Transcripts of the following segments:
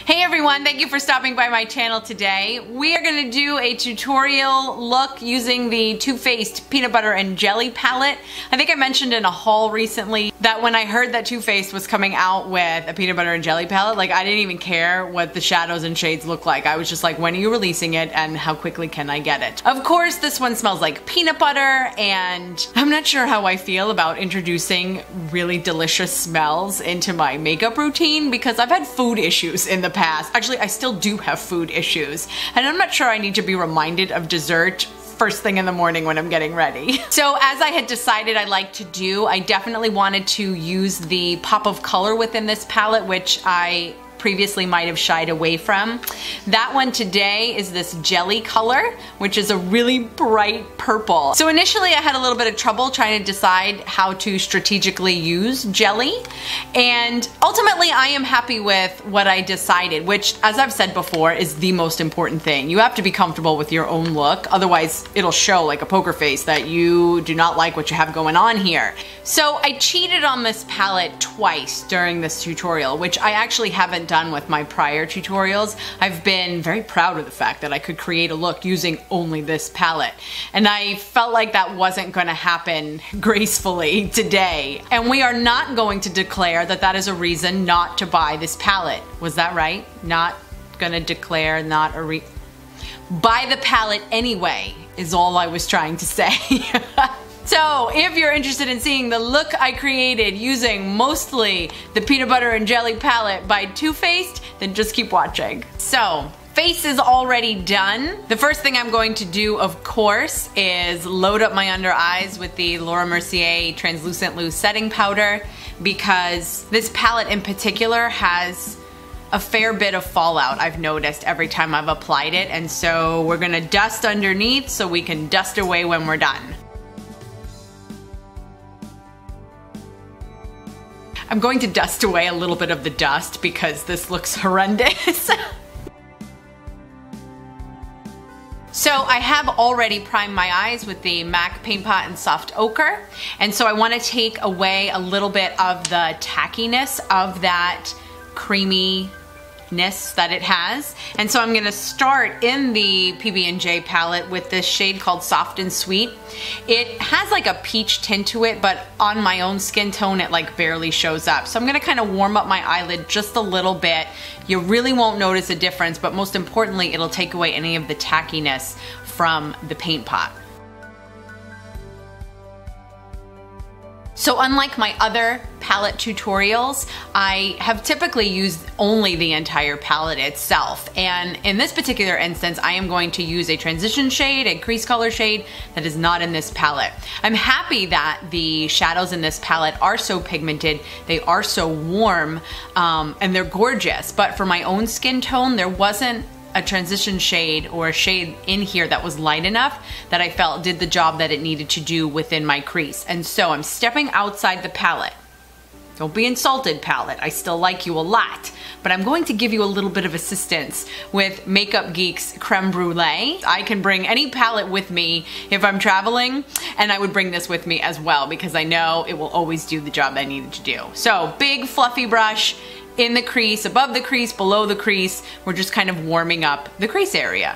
Hey everyone, thank you for stopping by my channel today. We are going to do a tutorial look using the Too Faced Peanut Butter and Jelly Palette. I think I mentioned in a haul recently that when I heard that Too Faced was coming out with a peanut butter and jelly palette, like I didn't even care what the shadows and shades look like. I was just like, when are you releasing it and how quickly can I get it? Of course, this one smells like peanut butter and I'm not sure how I feel about introducing really delicious smells into my makeup routine because I've had food issues in the past. Actually, I still do have food issues and I'm not sure I need to be reminded of dessert first thing in the morning when I'm getting ready. So as I had decided I like to do, I definitely wanted to use the pop of color within this palette, which I previously might have shied away from. That one today is this jelly color, which is a really bright purple. So initially I had a little bit of trouble trying to decide how to strategically use jelly, and ultimately I am happy with what I decided, which, as I've said before, is the most important thing. You have to be comfortable with your own look, otherwise it'll show like a poker face that you do not like what you have going on here. So I cheated on this palette twice during this tutorial, which I actually haven't done with my prior tutorials. I've been very proud of the fact that I could create a look using only this palette, and I felt like that wasn't going to happen gracefully today. And we are not going to declare that that is a reason not to buy this palette. Was that right? Not gonna declare not a buy the palette anyway is all I was trying to say. So if you're interested in seeing the look I created using mostly the Peanut Butter and Jelly palette by Too Faced, then just keep watching. So, face is already done. The first thing I'm going to do, of course, is load up my under eyes with the Laura Mercier Translucent Loose Setting Powder, because this palette in particular has a fair bit of fallout I've noticed every time I've applied it, and so we're gonna dust underneath so we can dust away when we're done. I'm going to dust away a little bit of the dust because this looks horrendous. So I have already primed my eyes with the MAC Paint Pot in Soft Ochre, and so I want to take away a little bit of the tackiness of that creaminess that it has. And so I'm going to start in the PB&J palette with this shade called Soft and Sweet. It has like a peach tint to it, but on my own skin tone it like barely shows up. So I'm going to kind of warm up my eyelid just a little bit. You really won't notice a difference, but most importantly it'll take away any of the tackiness from the paint pot. So unlike my other palette tutorials, I have typically used only the entire palette itself. And in this particular instance, I am going to use a transition shade, a crease color shade that is not in this palette. I'm happy that the shadows in this palette are so pigmented, they are so warm, and they're gorgeous. But for my own skin tone, there wasn't a transition shade or a shade in here that was light enough that I felt did the job that it needed to do within my crease. And so I'm stepping outside the palette. Don't be insulted, palette. I still like you a lot, but I'm going to give you a little bit of assistance with Makeup Geek's Creme Brulee. I can bring any palette with me if I'm traveling, and I would bring this with me as well because I know it will always do the job I needed to do. So big fluffy brush in the crease, above the crease, below the crease. We're just kind of warming up the crease area.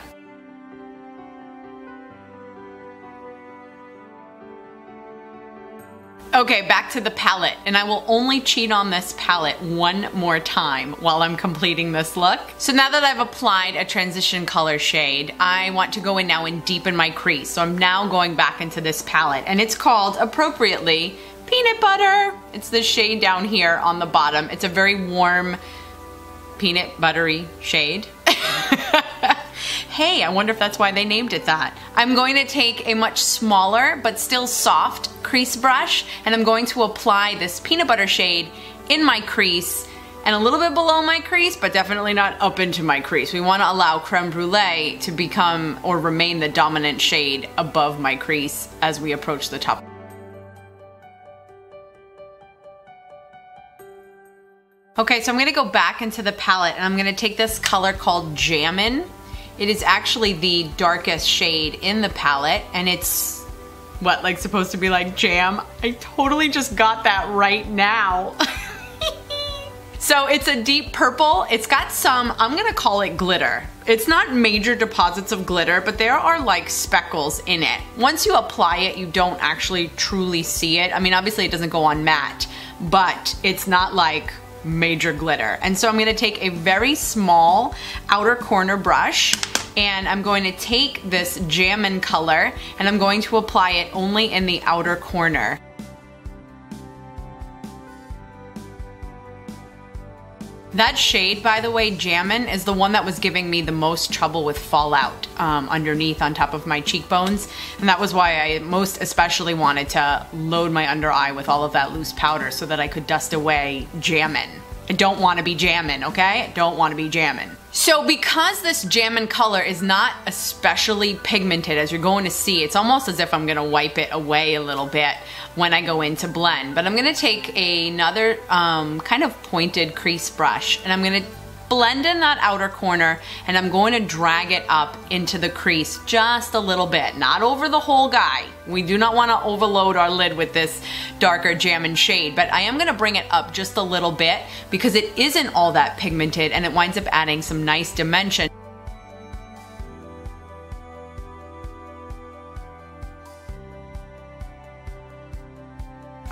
Okay, back to the palette, and I will only cheat on this palette one more time while I'm completing this look. So now that I've applied a transition color shade, I want to go in now and deepen my crease. So I'm now going back into this palette, and it's called, appropriately, Peanut Butter. It's the shade down here on the bottom. It's a very warm, peanut buttery shade. Hey, I wonder if that's why they named it that. I'm going to take a much smaller but still soft crease brush, and I'm going to apply this peanut butter shade in my crease and a little bit below my crease, but definitely not up into my crease. We want to allow Creme Brulee to become or remain the dominant shade above my crease as we approach the top. Okay, so I'm gonna go back into the palette and I'm gonna take this color called Jammin'. It is actually the darkest shade in the palette, and it's, what, like supposed to be like jam? I totally just got that right now. So it's a deep purple. It's got some, I'm gonna call it glitter. It's not major deposits of glitter, but there are like speckles in it. Once you apply it, you don't actually truly see it. I mean, obviously it doesn't go on matte, but it's not like major glitter. And so I'm gonna take a very small outer corner brush, and I'm going to take this Jammin color and I'm going to apply it only in the outer corner. That shade, by the way, Jammin, is the one that was giving me the most trouble with fallout underneath on top of my cheekbones. And that was why I most especially wanted to load my under eye with all of that loose powder so that I could dust away Jammin. I don't want to be jammin', okay? I don't want to be jammin'. So because this Jammin color is not especially pigmented, as you're going to see, it's almost as if I'm going to wipe it away a little bit when I go in to blend. But I'm going to take another kind of pointed crease brush, and I'm going to blend in that outer corner, and I'm going to drag it up into the crease just a little bit, not over the whole guy. We do not want to overload our lid with this darker Jammin shade, but I am going to bring it up just a little bit because it isn't all that pigmented and it winds up adding some nice dimension.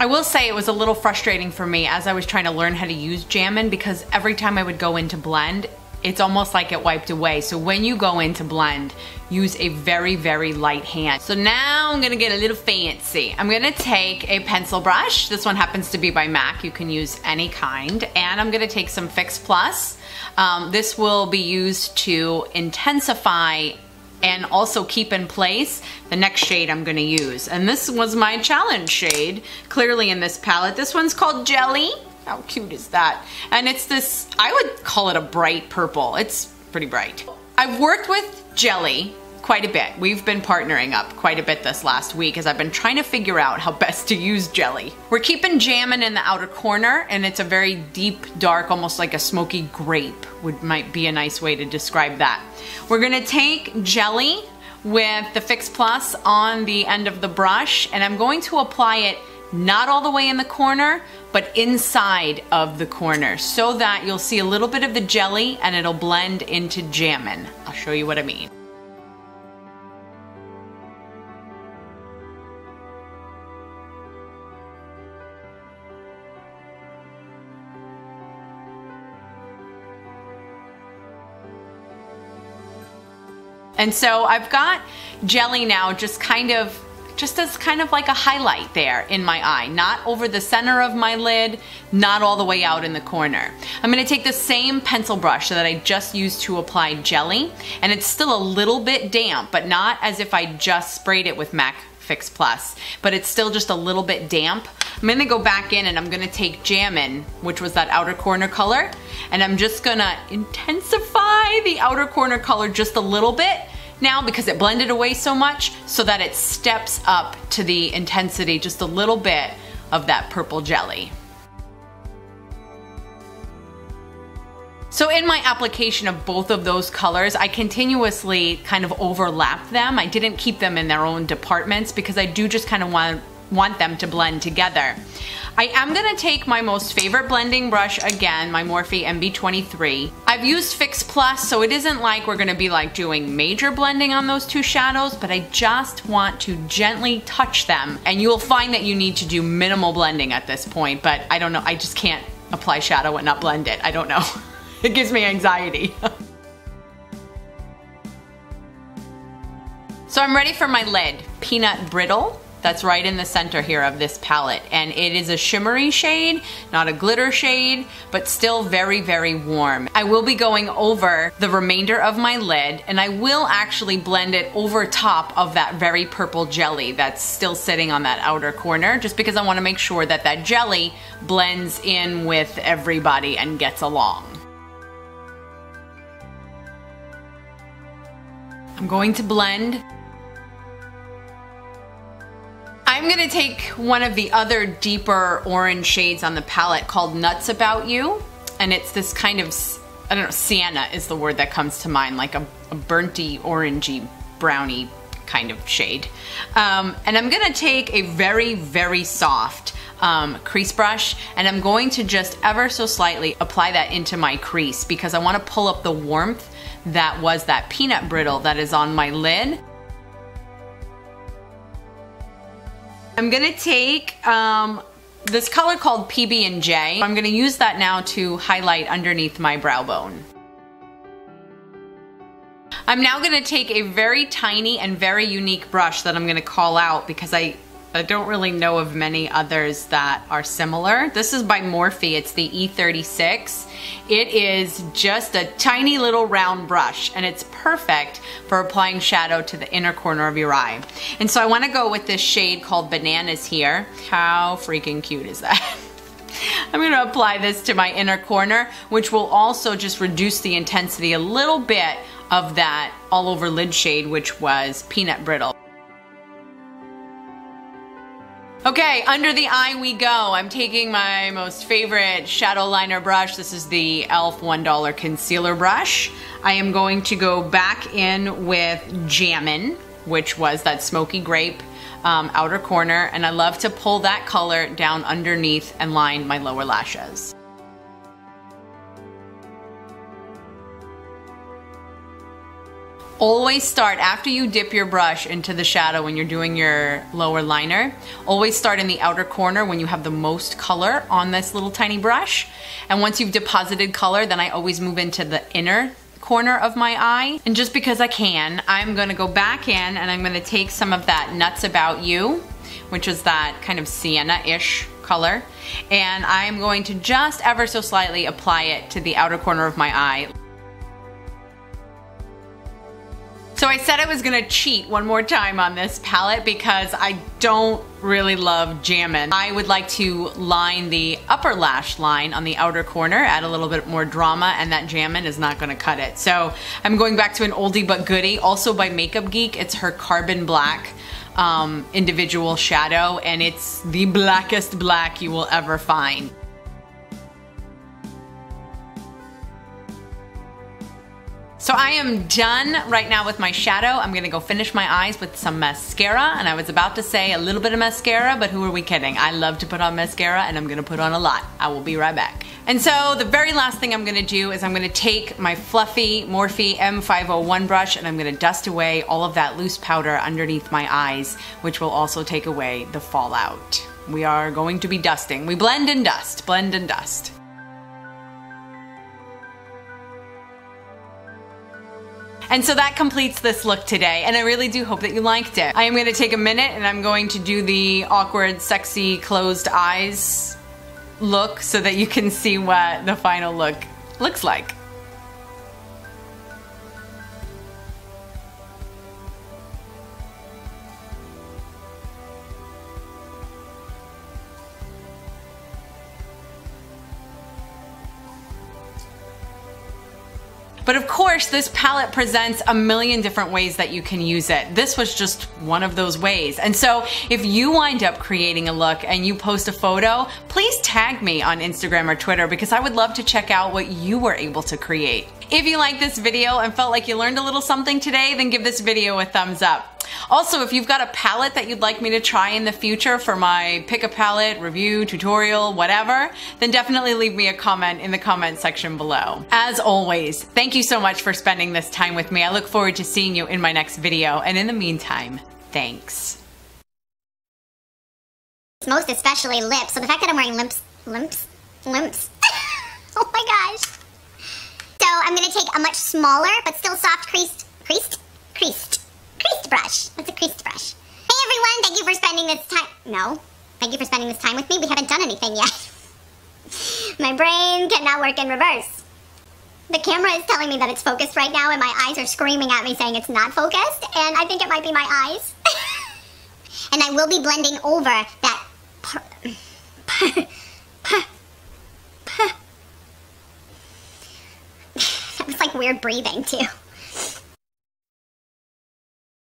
I will say it was a little frustrating for me as I was trying to learn how to use Jammin because every time I would go in to blend, it's almost like it wiped away. So when you go in to blend, use a very, very light hand. So now I'm gonna get a little fancy. I'm gonna take a pencil brush. This one happens to be by MAC. You can use any kind. And I'm gonna take some Fix Plus. This will be used to intensify and also keep in place the next shade I'm gonna use. And this was my challenge shade, clearly in this palette. This one's called Jelly. How cute is that? And it's this, I would call it a bright purple. It's pretty bright. I've worked with Jelly quite a bit. We've been partnering up quite a bit this last week as I've been trying to figure out how best to use Jelly. We're keeping Jammin in the outer corner, and it's a very deep, dark, almost like a smoky grape might be a nice way to describe that. We're gonna take Jelly with the Fix Plus on the end of the brush, and I'm going to apply it not all the way in the corner, but inside of the corner so that you'll see a little bit of the Jelly and it'll blend into Jammin. I'll show you what I mean. And so I've got Jelly now just as kind of like a highlight there in my eye, not over the center of my lid, not all the way out in the corner. I'm gonna take the same pencil brush that I just used to apply Jelly, and it's still a little bit damp, but not as if I just sprayed it with MAC Fix Plus, but it's still just a little bit damp. I'm gonna go back in and I'm gonna take Jammin, which was that outer corner color, and I'm just gonna intensify the outer corner color just a little bit now because it blended away so much, so that it steps up to the intensity just a little bit of that purple Jelly. So in my application of both of those colors, I continuously kind of overlap them. I didn't keep them in their own departments because I do just kind of want them to blend together. I am gonna take my most favorite blending brush again, my Morphe MB23. I've used Fix Plus, so it isn't like we're gonna be like doing major blending on those two shadows, but I just want to gently touch them. And you'll find that you need to do minimal blending at this point, but I don't know, I just can't apply shadow and not blend it. I don't know. It gives me anxiety. So I'm ready for my lid. Peanut Brittle. That's right in the center here of this palette, and it is a shimmery shade, not a glitter shade, but still very, very warm. I will be going over the remainder of my lid, and I will actually blend it over top of that very purple Jelly that's still sitting on that outer corner, just because I want to make sure that that Jelly blends in with everybody and gets along. I'm going to blend. I'm gonna take one of the other deeper orange shades on the palette called Nuts About You, and it's this kind of, I don't know, sienna is the word that comes to mind, like a burnty, orangey, browny kind of shade. And I'm gonna take a very, very soft crease brush, and I'm going to just ever so slightly apply that into my crease because I want to pull up the warmth that was that peanut brittle that is on my lid. I'm gonna take this color called PB&J. I'm gonna use that now to highlight underneath my brow bone. I'm now gonna take a very tiny and very unique brush that I'm gonna call out because I don't really know of many others that are similar. This is by Morphe, it's the E36. It is just a tiny little round brush and it's perfect for applying shadow to the inner corner of your eye. And so I wanna go with this shade called Bananas here. How freaking cute is that? I'm gonna apply this to my inner corner, which will also just reduce the intensity a little bit of that all over lid shade, which was Peanut Brittle. Okay, under the eye we go. I'm taking my most favorite shadow liner brush. This is the e.l.f. $1 concealer brush. I am going to go back in with Jammin', which was that smoky grape outer corner, and I love to pull that color down underneath and line my lower lashes. Always start, after you dip your brush into the shadow when you're doing your lower liner, always start in the outer corner when you have the most color on this little tiny brush. And once you've deposited color, then I always move into the inner corner of my eye. And just because I can, I'm gonna go back in and I'm gonna take some of that Nuts About You, which is that kind of sienna-ish color, and I'm going to just ever so slightly apply it to the outer corner of my eye. So I said I was gonna cheat one more time on this palette because I don't really love Jammin'. I would like to line the upper lash line on the outer corner, add a little bit more drama, and that Jammin' is not gonna cut it. So I'm going back to an oldie but goodie, also by Makeup Geek. It's her Carbon Black individual shadow, and it's the blackest black you will ever find. So I am done right now with my shadow. I'm gonna go finish my eyes with some mascara, and I was about to say a little bit of mascara, but who are we kidding? I love to put on mascara and I'm gonna put on a lot. I will be right back. And so the very last thing I'm gonna do is I'm gonna take my fluffy Morphe M501 brush and I'm gonna dust away all of that loose powder underneath my eyes, which will also take away the fallout. We are going to be dusting. We blend and dust, blend and dust. And so that completes this look today, and I really do hope that you liked it. I am gonna take a minute and I'm going to do the awkward, sexy, closed eyes look so that you can see what the final look looks like. But of course, this palette presents a million different ways that you can use it. This was just one of those ways. And so if you wind up creating a look and you post a photo, please tag me on Instagram or Twitter because I would love to check out what you were able to create. If you liked this video and felt like you learned a little something today, then give this video a thumbs up. Also, if you've got a palette that you'd like me to try in the future for my pick a palette, review, tutorial, whatever, then definitely leave me a comment in the comment section below. As always, thank you so much for spending this time with me. I look forward to seeing you in my next video, and in the meantime, thanks. Most especially lips, so the fact that I'm wearing limps. Oh my gosh. So I'm going to take a much smaller, but still soft creased brush. That's a creased brush. Hey everyone, thank you for spending this time. No, thank you for spending this time with me. We haven't done anything yet. My brain cannot work in reverse. The camera is telling me that it's focused right now, and my eyes are screaming at me saying it's not focused, and I think it might be my eyes. And I will be blending over that that was like weird breathing too.